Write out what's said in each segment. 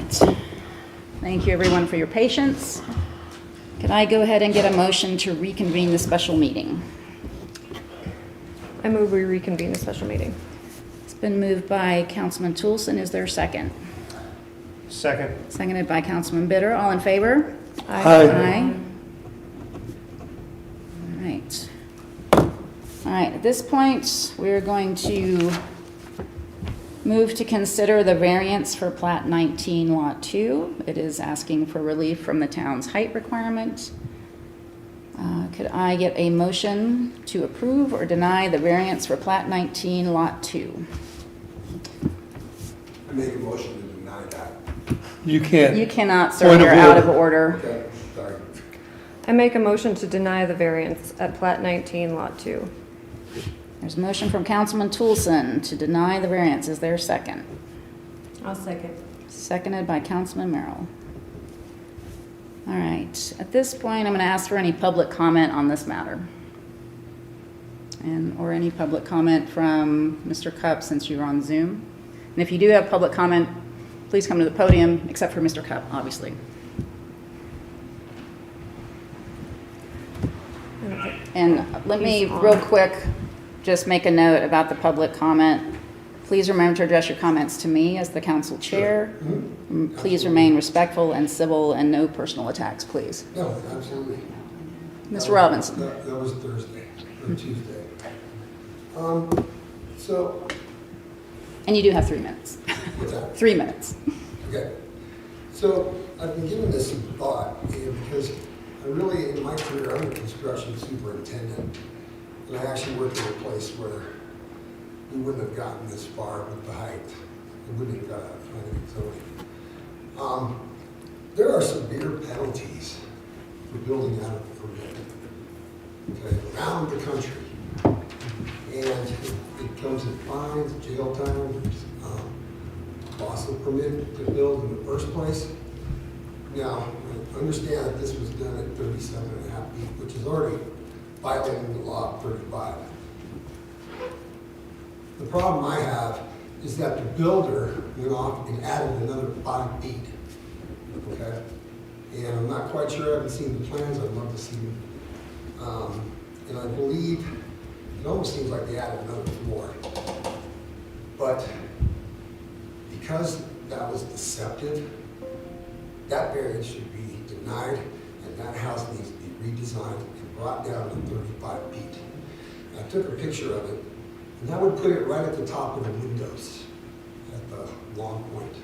right. Thank you, everyone, for your patience. Could I go ahead and get a motion to reconvene the special meeting? I move we reconvene the special meeting. It's been moved by Councilman Toolson. Is there a second? Second. Seconded by Councilman Bitter. All in favor? Aye. All right. All right, at this point, we're going to move to consider the variance for Plat 19, Lot 2. It is asking for relief from the town's height requirement. Could I get a motion to approve or deny the variance for Plat 19, Lot 2? I make a motion to deny that. You can't. You cannot, sir. Point of You're out order. of order. Okay, sorry. I make a motion to deny the variance at Plat 19, Lot 2. There's a motion from Councilman Toolson to deny the variance. Is there a second? I'll second. Seconded by Councilman Merrill. All right, at this point, I'm going to ask for any public comment on this matter. Or any public comment from Mr. Cupp, since you're on Zoom. And if you do have public comment, please come to the podium, except for Mr. Cupp, obviously. And let me, real quick, just make a note about the public comment. Please remember to address your comments to me as the council chair. Please remain respectful and civil and no personal attacks, please. No, absolutely. Mr. Robinson. That was Thursday or Tuesday. So, And you do have 3 minutes. what's that? 3 minutes. Okay. So, I've been giving this some thought, because I really, in my career, I'm a construction superintendent. And I actually worked at a place where we wouldn't have gotten this far with the height. We wouldn't have got out of planning and zoning. There are severe penalties for building out of the permit, okay, around the country. And it comes in fines, jail time, loss of permit to build in the first place. Now, I understand that this was done at 37.5 feet, which is already violating the law of 35. The problem I have is that the builder went off and added another 5 feet, okay? And I'm not quite sure, I haven't seen the plans, I'd love to see them. And I believe, it almost seems like they added another floor. But because that was deceptive, that variance should be denied, and that house needs to be redesigned and brought down to 35 feet. And I took a picture of it, and that would put it right at the top of the windows, at the long point,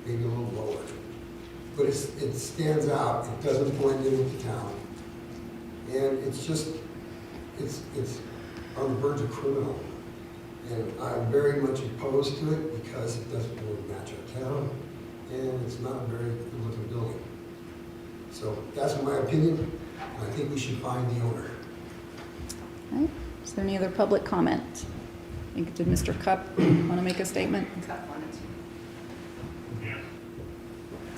maybe a little lower. But it stands out, it doesn't blend in with the town. And it's just, it's on the verge of criminal. And I'm very much opposed to it because it doesn't really match our town, and it's not a very good looking building. So that's my opinion, and I think we should find the owner. All right. Is there any other public comment? Did Mr. Cupp want to make a statement? Cup wanted to. Yes.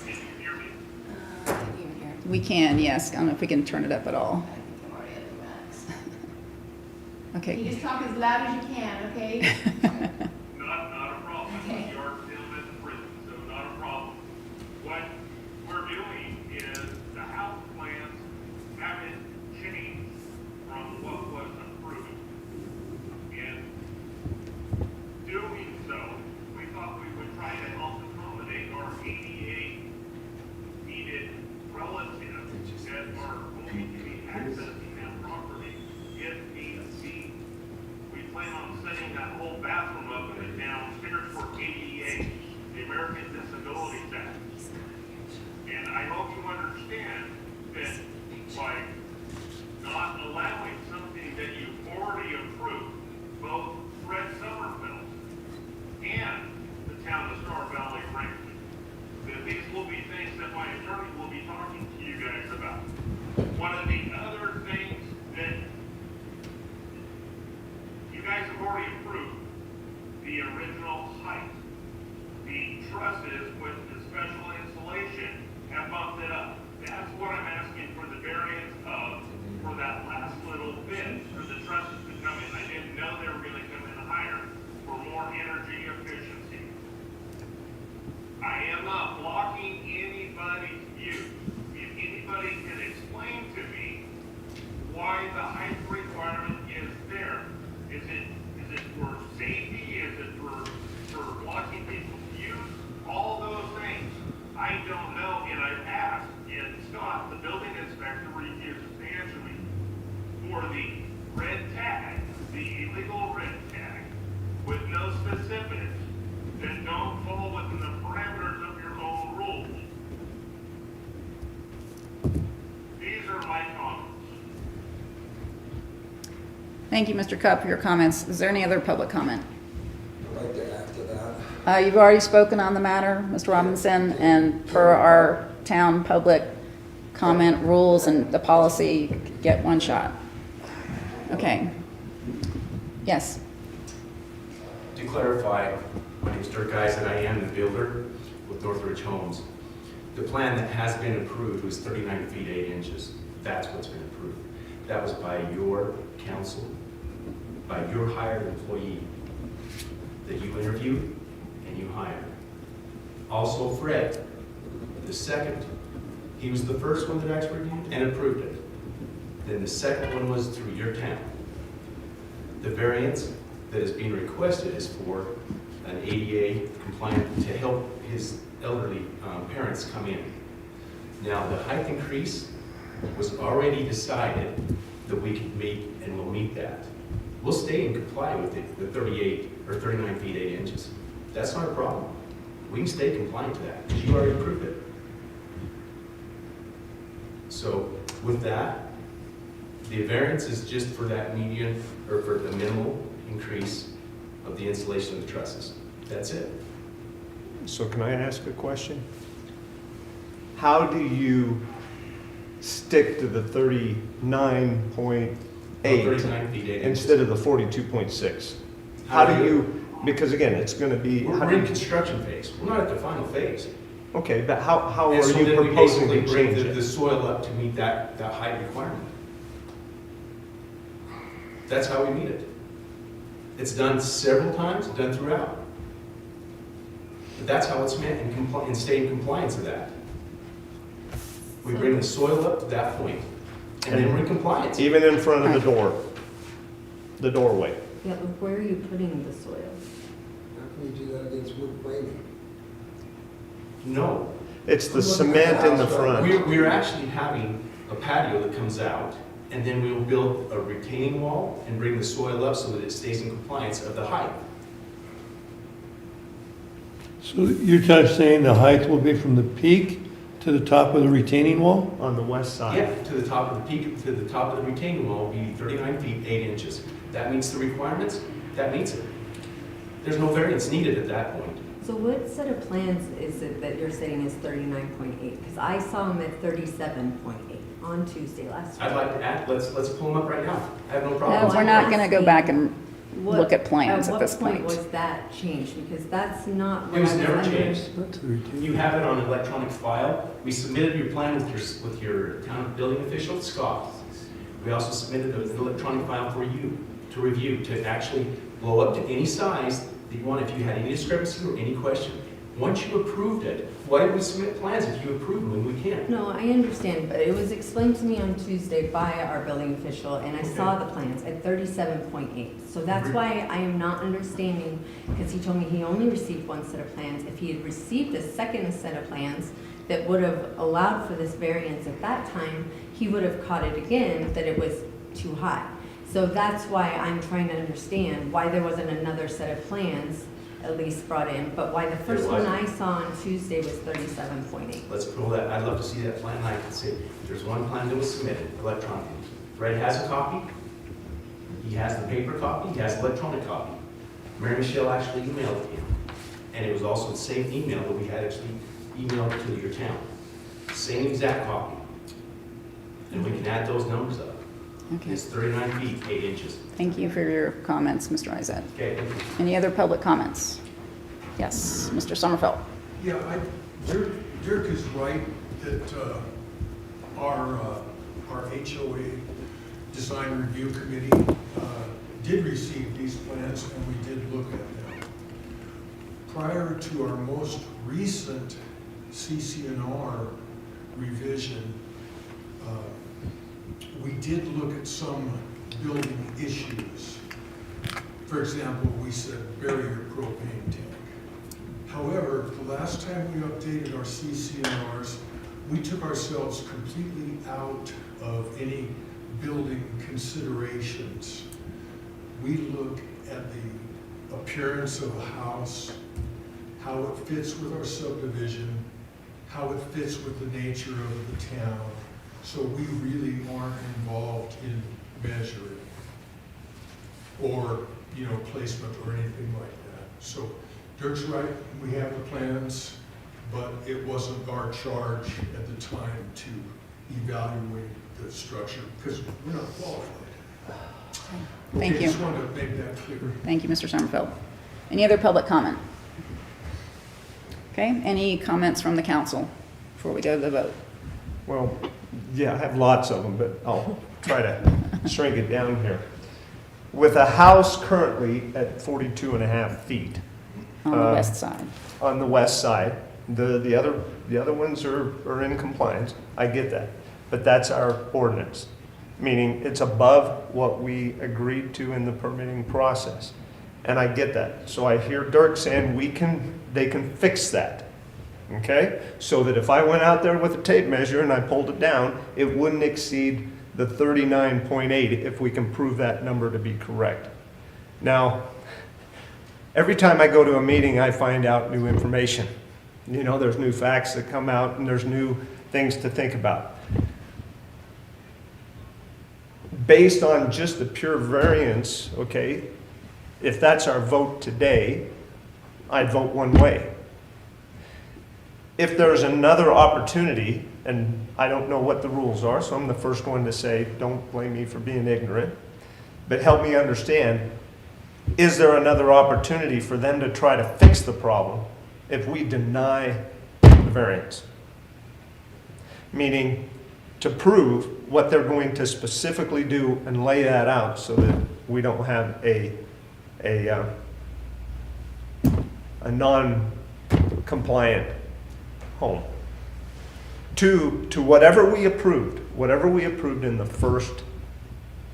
Can you hear me? Can you even hear? We can, yes. I don't know if we can turn it up at all. I think I'm already at the max. You Okay. just talk as loud as you can, okay? Not a problem. Okay. You are still in the prison, so not a problem. What we're doing is the house plans haven't changed from what was approved. And doing so, we thought we would try to help accommodate our ADA needed relatives that are going to be accessing that property if need be. We plan on setting that whole bathroom up in the downstairs for ADA, the American Disabilities Act. And I hope you understand that by not allowing something that you've already approved, both Fred Summerfield and the town of Star Valley Franklin, that these will be things that my attorney will be talking to you guys about. One of the other things that you guys have already approved, the original height. The trusses with the special insulation have bumped it up. That's what I'm asking for the variance of, for that last little bit, for the trusses to come in. I didn't know they were gonna come why the height requirement is there. Is it for safety? Is it for blocking people's views? All those things. I don't know, and I've asked, and Scott, the building inspector, refuses to answer me. For the red tag, the illegal red tag, with no specifics, then don't fall within the parameters of your own rules. These are my comments. Thank you, Mr. Cupp, for your comments. Is there any other public comment? I'd like to add to that. You've already spoken on the matter, Mr. Robinson, and per our town public comment rules and the policy, you get one shot. Okay. Yes. To clarify, my name's Dirk Geis and I am the builder with Northridge Homes. The plan that has been approved was 39 feet 8 inches. That's what's been approved. That was by your council, by your hired employee that you interviewed and you hired. Also Fred, the second, he was the first one that actually reviewed and approved it. Then the second one was through your town. The variance that is being requested is for an ADA compliant to help his elderly parents come in. Now, the height increase was already decided that we could meet and will meet that. We'll stay and comply with it, the 38 or 39 feet 8 inches. That's not a problem. We can stay compliant to that because you already approved it. So with that, the variance is just for that median or for the minimal increase of the installation of the trusses. That's it. So can I ask a question? How do you stick to the 39.8 39 feet 8 inches. instead of the 42.6? How do you, because again, it's going to be, how We're do in you, construction phase. We're not at the final phase. okay, but how And are so you then we proposing basically to bring change the it? soil up to meet that height requirement. That's how we meet it. It's done several times, done throughout. But that's how it's meant and stay in compliance with that. We bring the soil up to that point, and then we're in compliance. Even in front of the door, the doorway? Yeah, but where are you putting the soil? How can you do that against wood framing? No, It's the I'm looking cement at the in the house front. we're actually having a patio that comes out, and then we'll build a retaining wall and bring the soil up so that it stays in compliance of the height. So you're just saying the height will be from the peak to the top of the retaining wall? On the west side. Yeah, to the top of the peak, to the top of the retaining wall will be 39 feet 8 inches. That meets the requirements, that meets it. There's no variance needed at that point. So what set of plans is it that you're saying is 39.8? Because I saw them at 37.8 on Tuesday last week. I'd like to add, let's pull them up right now. I have no No, problem. we're not going to go back and What- look at plans at this At what point point. was that changed? Because that's not what It was I never under- changed. You have it on an electronic file. We submitted your plan with your town building official, Scott. We also submitted an electronic file for you to review, to actually blow up to any size that you want if you had any discrepancy or any question. Once you approved it, why did we submit plans if you approved them when we can't? No, I understand, but it was explained to me on Tuesday by our building official, and I saw the plans at 37.8. So that's why I am not understanding, because he told me he only received one set of plans. If he had received a second set of plans that would have allowed for this variance at that time, he would have caught it again that it was too high. So that's why I'm trying to understand why there wasn't another set of plans at least brought in, but why the first one I saw on Tuesday was 37.8. Let's pull that, I'd love to see that plan, and I can see, there's one plan that was submitted electronically. Fred has a copy, he has the paper copy, he has the electronic copy. Mary Michelle actually emailed it to him, and it was also the same email that we had actually emailed to your town. Same exact copy. And we can add those numbers up. Okay. It's 39 feet, 8 inches. Thank you for your comments, Mr. Izett. Okay, thank you. Any other public comments? Yes, Mr. Sommerfeld. Yeah, Dirk is right that our HOA Design Review Committee did receive these plans and we did look at them. Prior to our most recent CCNR revision, we did look at some building issues. For example, we said barrier propane tank. However, the last time we updated our CCNRs, we took ourselves completely out of any building considerations. We look at the appearance of a house, how it fits with our subdivision, how it fits with the nature of the town. So we really aren't involved in measuring or, placement or anything like that. So Dirk's right, we have the plans, but it wasn't our charge at the time to evaluate the structure because we're not qualified. Thank Okay, you. just wanted to make that clear. Thank you, Mr. Sommerfeld. Any other public comment? Okay, any comments from the council before we go to the vote? Well, yeah, I have lots of them, but I'll try to shrink it down here. With a house currently at 42 and a half feet On the west side. on the west side, the other ones are in compliance, I get that. But that's our ordinance, meaning it's above what we agreed to in the permitting process. And I get that. So I hear Dirk saying they can fix that. Okay? So that if I went out there with a tape measure and I pulled it down, it wouldn't exceed the 39.8 if we can prove that number to be correct. Now, every time I go to a meeting, I find out new information. There's new facts that come out and there's new things to think about. Based on just the pure variance, okay, if that's our vote today, I'd vote one way. If there's another opportunity, and I don't know what the rules are, so I'm the first one to say, don't blame me for being ignorant, but help me understand, is there another opportunity for them to try to fix the problem if we deny the variance? Meaning to prove what they're going to specifically do and lay that out so that we don't have a non-compliant home. To whatever we approved in the first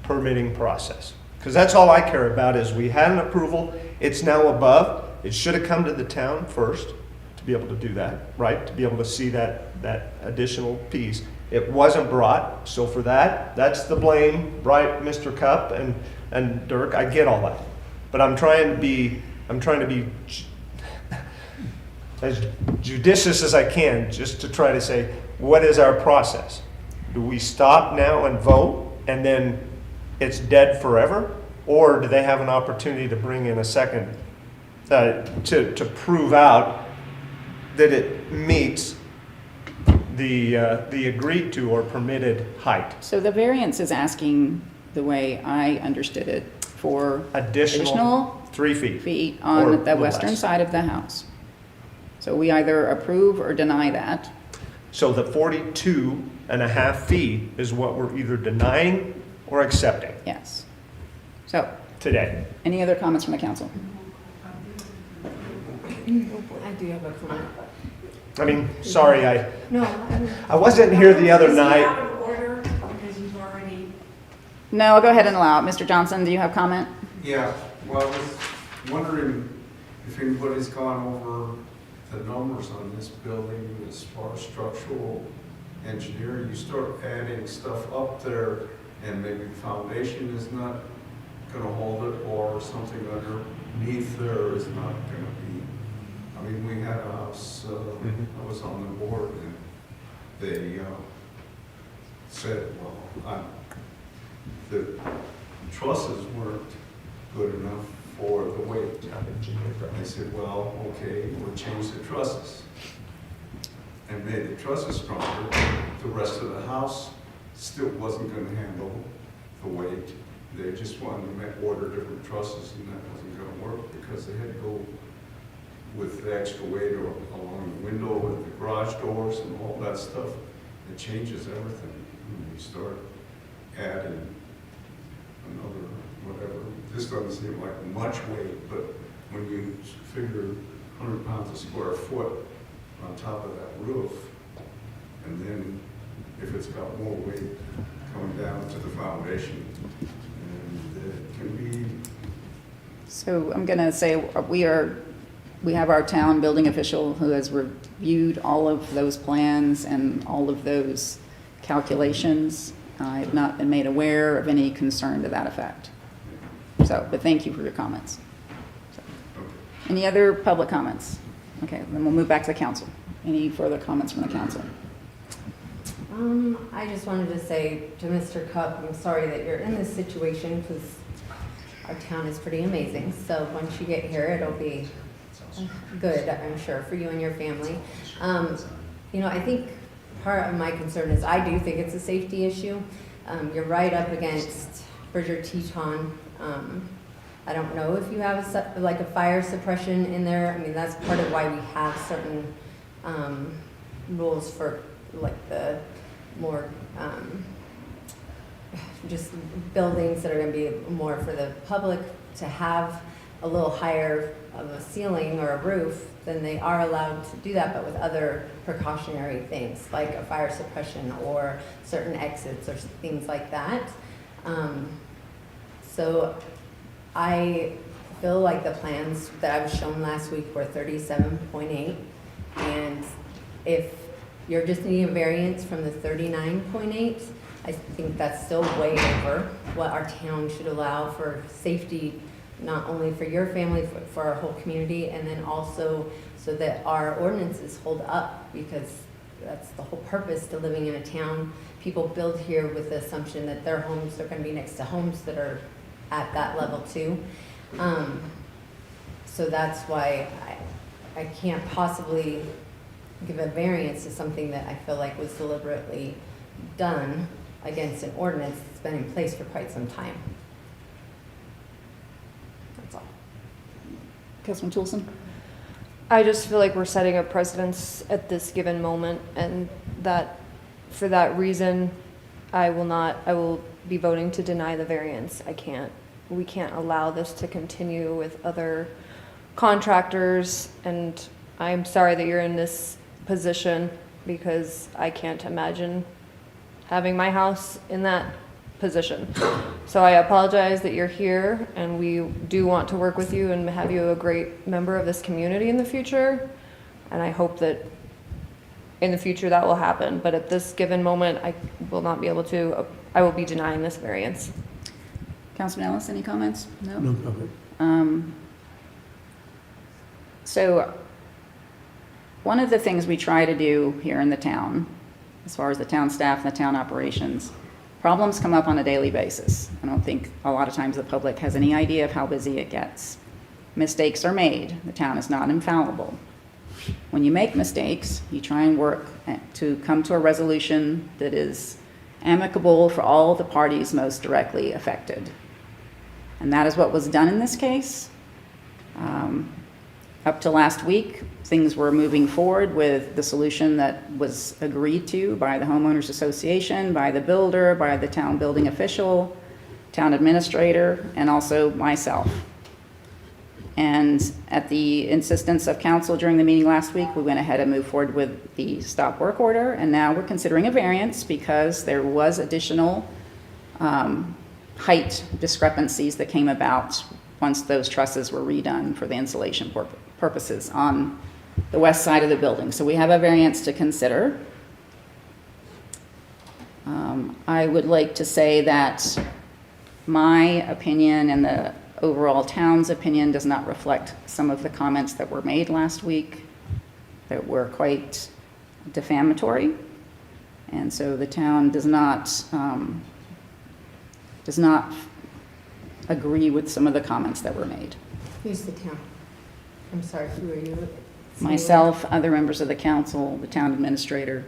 permitting process. Because that's all I care about is we had an approval, it's now above, it should have come to the town first to be able to do that, right? To be able to see that additional piece. It wasn't brought, so for that, that's the blame, right, Mr. Cupp and Dirk, I get all that. But I'm trying to be as judicious as I can, just to try to say, what is our process? Do we stop now and vote, and then it's dead forever? Or do they have an opportunity to bring in a second, to prove out that it meets the agreed to or permitted height? So the variance is asking, the way I understood it, for Additional 3 feet. feet Or on a the little western less. side of the house. So we either approve or deny that. So the 42 and a half feet is what we're either denying or accepting Yes. So, today. any other comments from the council? I do have a comment. I mean, sorry, No, I wasn't here the other Is he night. out of order because you've already? No, I'll go ahead and allow it. Mr. Johnson, do you have comment? Yeah, well, I was wondering if anybody's gone over the numbers on this building as far as structural engineering. You start adding stuff up there and maybe the foundation is not gonna hold it or something underneath there is not gonna be. I mean, we had a house, I was on the board and they said, well, the trusses weren't good enough for the weight. I said, well, okay, we'll change the trusses. And made the trusses stronger. The rest of the house still wasn't gonna handle the weight. They just wanted to order different trusses and that wasn't gonna work because they had to go with the extra weight along the window and the garage doors and all that stuff. It changes everything when you start adding another whatever. This doesn't seem like much weight, but when you figure 100 pounds a square foot on top of that roof, and then if it's got more weight coming down to the foundation. And it can be, So I'm going to say we have our town building official who has reviewed all of those plans and all of those calculations. I have not been made aware of any concern to that effect. So, but thank you for your comments. So, any other public comments? Okay, then we'll move back to the council. Any further comments from the council? I just wanted to say to Mr. Cup, I'm sorry that you're in this situation because our town is pretty amazing. So once you get here, it'll be good, I'm sure, for you and your family. You know, I think part of my concern is I do think it's a safety issue. You're right up against Bridger Teton. I don't know if you have like a fire suppression in there. I mean, that's part of why we have certain rules for like the more just buildings that are going to be more for the public to have a little higher of a ceiling or a roof, then they are allowed to do that, but with other precautionary things like a fire suppression or certain exits or things like that. So I feel like the plans that I was shown last week were 37.8, and if you're just needing a variance from the 39.8, I think that's still way over what our town should allow for safety, not only for your family, for our whole community, and then also so that our ordinances hold up, because that's the whole purpose to living in a town. People build here with the assumption that their homes are going to be next to homes that are at that level too. So that's why I can't possibly give a variance to something that I feel like was deliberately done against an ordinance that's been in place for quite some time. That's all. Councilman Toolson? I just feel like we're setting a precedence at this given moment, and that for that reason, I will be voting to deny the variance. We can't allow this to continue with other contractors, and I'm sorry that you're in this position because I can't imagine having my house in that position. So I apologize that you're here, and we do want to work with you and have you a great member of this community in the future. And I hope that in the future that will happen. But at this given moment, I will not be able to, I will be denying this variance. Councilman Ellis, any comments? No? No comment. So one of the things we try to do here in the town, as far as the town staff and the town operations, problems come up on a daily basis. I don't think a lot of times the public has any idea of how busy it gets. Mistakes are made. The town is not infallible. When you make mistakes, you try and work to come to a resolution that is amicable for all the parties most directly affected. And that is what was done in this case. Up to last week, things were moving forward with the solution that was agreed to by the homeowners association, by the builder, by the town building official, town administrator, and also myself. And at the insistence of council during the meeting last week, we went ahead and moved forward with the stop work order, and now we're considering a variance because there was additional height discrepancies that came about once those trusses were redone for the insulation purposes on the west side of the building. So we have a variance to consider. I would like to say that my opinion and the overall town's opinion does not reflect some of the comments that were made last week that were quite defamatory. And so the town does not agree with some of the comments that were made. Who's the town? I'm sorry, who are you? Myself, other members of the council, the town administrator.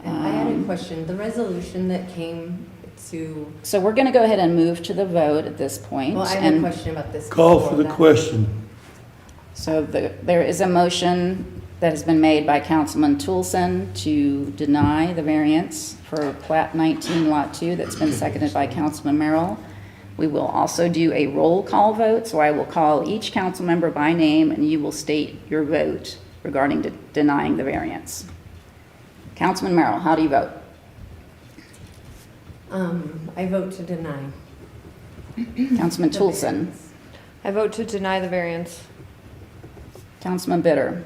And I had a question. The resolution that came to, So we're going to go ahead and move to the vote at this point. well, I had a And question about this. Call before for the that. question. so there is a motion that has been made by Councilman Toolson to deny the variance for Plat 19, Lot 2, that's been seconded by Councilman Merrill. We will also do a roll call vote, so I will call each council member by name, and you will state your vote regarding denying the variance. Councilman Merrill, how do you vote? I vote to deny. Councilman the Toolson? variance. I vote to deny the variance. Councilman Bitter?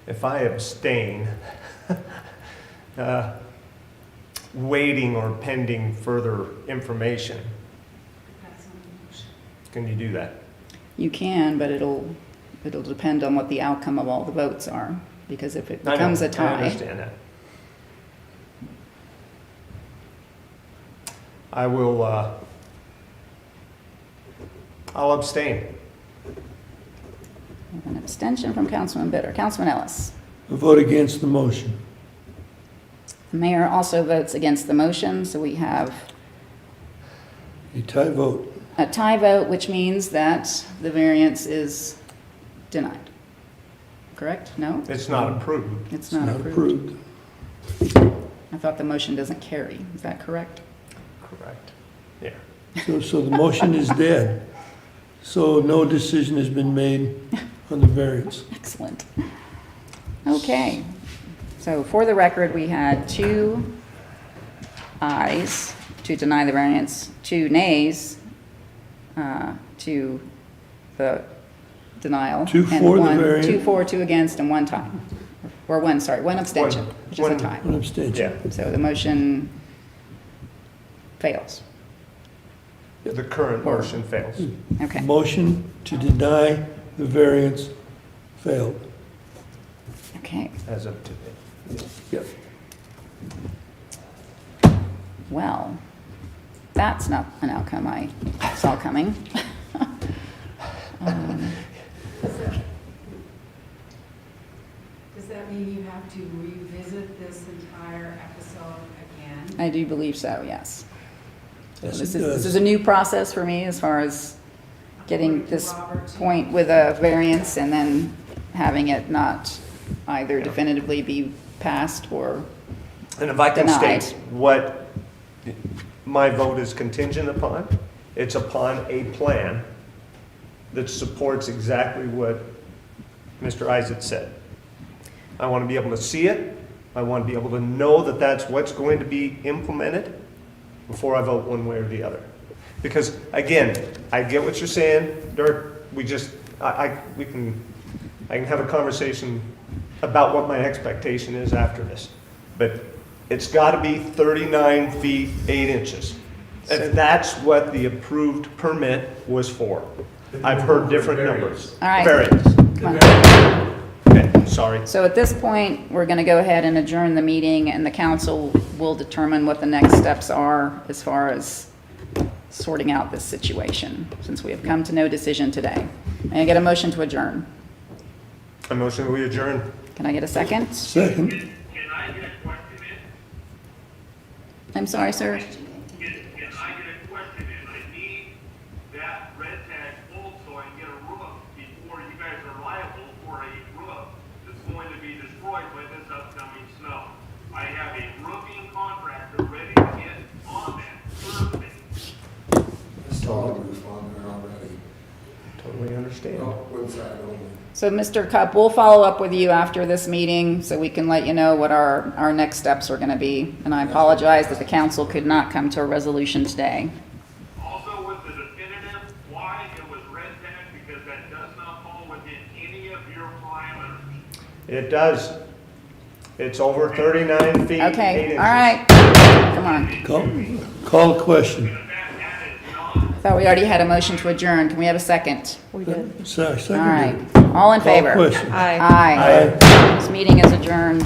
If I abstain, waiting or pending further information, That's on the motion. can you do that? You can, but it'll depend on what the outcome of all the votes are, because if it I know, becomes a I tie, understand that. I will, I'll abstain. an abstention from Councilman Bitter. Councilman Ellis? A vote against the motion. The mayor also votes against the motion, so we have A tie vote. a tie vote, which means that the variance is denied. Correct? No? It's not approved. It's not approved. approved. I thought the motion doesn't carry. Is that correct? Correct. Yeah. So the motion is dead. So no decision has been made on the variance. Excellent. Okay. So for the record, we had 2 ayes to deny the variance, 2 nays to the denial. 2 and for the 1 variance. 2 for, 2 against, and 1 tie. Or 1 abstention, which is a One. tie. One abstention. Yeah, So the motion fails. the current motion fails. Okay. Motion to deny the variance failed. Okay. As of today. Yep. Well, that's not an outcome I saw coming. Does that mean you have to revisit this entire episode again? I do believe so, yes. Yes, This it is does. a new process for me as far as getting According to this Robert, point with a variance and then having it not either definitively be passed or, And if I can Denied. state what my vote is contingent upon, it's upon a plan that supports exactly what Mr. Isaac said. I want to be able to see it. I want to be able to know that that's what's going to be implemented before I vote one way or the other. Because again, I get what you're saying, Dirk. We just, I can have a conversation about what my expectation is after this. But it's got to be 39 feet 8 inches. And that's what the approved permit was for. I've heard different numbers. All right. Variance. come on. Okay, sorry. So at this point, we're going to go ahead and adjourn the meeting, and the council will determine what the next steps are as far as sorting out this situation, since we have come to no decision today. May I get a motion to adjourn? I motion we adjourn. Can I get a second? Second. Can I get a question in? I'm sorry, sir. Can I get a question in? I need that red tag pulled so I can get a roof before you guys are liable for a roof that's going to be destroyed by this upcoming snow. I have a roofing contractor ready to get on that Thursday. There's still a roof on there already. Totally understand. No, one side only. So, Mr. Cup, we'll follow up with you after this meeting so we can let you know what our next steps are going to be. And I apologize that the council could not come to a resolution today. Also with the definitive, why it was red tagged, because that does not fall within any of your parameters. It does. It's over 39 feet 8 Okay, inches. all right. Come on. Call the question. I thought we already had a motion to adjourn. Can we have a second? We did. All right. Second. All in Call favor? question. Aye. Aye. This meeting is adjourned.